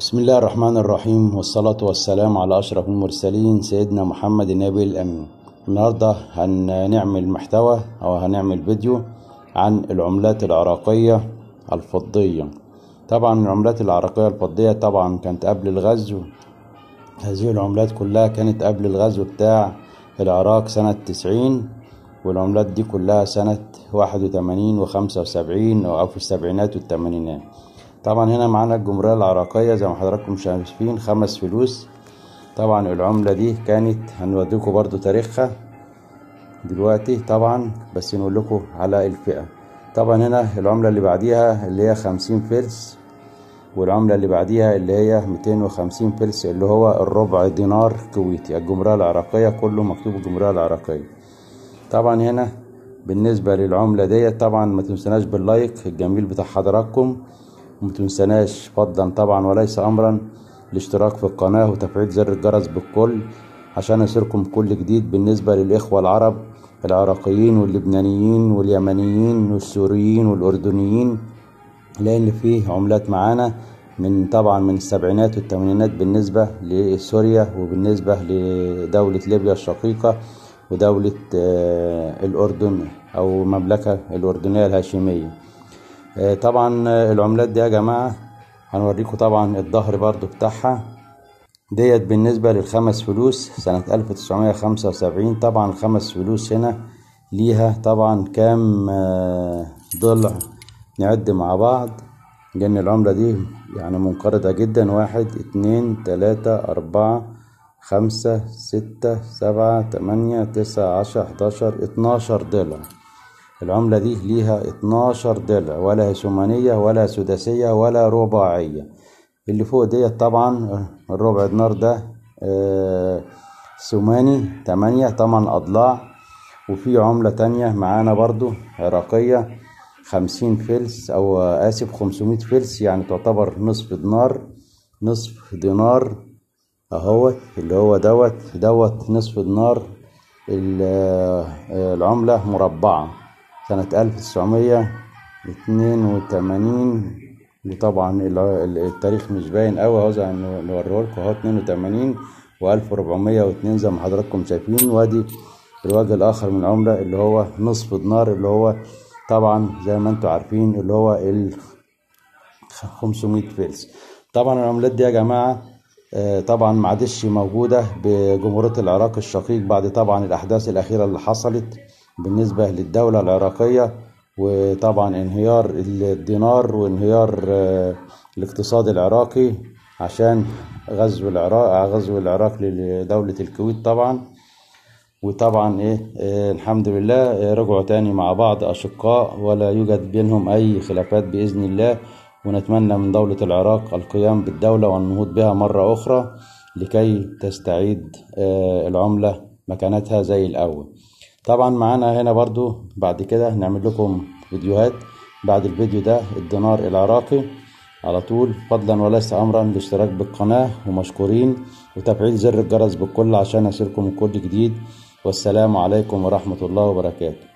بسم الله الرحمن الرحيم، والصلاة والسلام على أشرف المرسلين سيدنا محمد النبي الأمين. النهاردة هنعمل محتوى أو هنعمل فيديو عن العملات العراقية الفضية. طبعا العملات العراقية الفضية طبعا كانت قبل الغزو. هذه العملات كلها كانت قبل الغزو بتاع العراق سنة 90، والعملات دي كلها سنة 81 و75 أو في السبعينات والثمانينات. طبعا هنا معانا الجمهورية العراقية زي ما حضراتكم شايفين 5 فلوس. طبعا العملة دي كانت هنوديكم برضو تاريخها دلوقتي طبعا، بس نقول لكم على الفئة. طبعا هنا العملة اللي بعديها اللي هي 50 فلس، والعملة اللي بعديها اللي هي 250 فلس اللي هو الربع دينار كويتي. الجمهورية العراقية كله مكتوب الجمهورية العراقية. طبعا هنا بالنسبة للعملة ديت طبعا ما تنسناش باللايك الجميل بتاع حضراتكم، وما تنسناش فضلا طبعا وليس امرا الاشتراك في القناة وتفعيل زر الجرس بالكل عشان يصيركم كل جديد. بالنسبة للإخوة العرب العراقيين واللبنانيين واليمنيين والسوريين والأردنيين، لأن فيه عملات معانا من طبعا من السبعينات والثمانينات بالنسبة لسوريا، وبالنسبة لدولة ليبيا الشقيقة، ودولة الأردن أو المملكة الأردنية الهاشمية. طبعا العملات دي يا جماعة هنوريكم طبعا الظهر برضو بتاعها ديت بالنسبة للخمس فلوس سنة 1975. طبعا الخمس فلوس هنا ليها طبعا كام ضلع نعد مع بعض، لأن العملة دي يعني منقرضة جدا. 1 2 3 4 5 6 7 8 9 10 11 12 ضلع. العملة دي ليها 12 ضلع، ولا هي ثمانية ولا سداسية ولا رباعية. اللي فوق ديت طبعا الربع دينار ده ثماني 8 أضلاع. وفي عملة تانية معانا برضو عراقية 50 فلس أو آسف 500 فلس، يعني تعتبر نصف دينار. نصف دينار اهوت اللي هو دوت نصف دينار. العملة مربعة سنة 1982، وطبعا التاريخ مش باين قوي اهو زي ما نوريهولكم اهو 82 و1402 زي ما حضراتكم شايفين. وادي الوجه الاخر من العملة اللي هو نصف دينار، اللي هو طبعا زي ما انتم عارفين اللي هو 500 فلس. طبعا العملات دي يا جماعة طبعا ما عادش موجودة بجمهورية العراق الشقيق بعد طبعا الأحداث الأخيرة اللي حصلت بالنسبة للدولة العراقية، وطبعا انهيار الدينار وانهيار الاقتصاد العراقي عشان غزو العراق لدولة الكويت طبعا. وطبعا الحمد لله رجعوا تاني مع بعض أشقاء، ولا يوجد بينهم أي خلافات بإذن الله. ونتمنى من دولة العراق القيام بالدولة والنهوض بها مرة أخرى لكي تستعيد العملة مكانتها زي الأول. طبعا معانا هنا برضو بعد كده نعمل لكم فيديوهات بعد الفيديو ده الدينار العراقي على طول. فضلا وليس أمرا الاشتراك بالقناة ومشكورين، وتفعيل زر الجرس بالكل عشان يصلكم كل جديد. والسلام عليكم ورحمة الله وبركاته.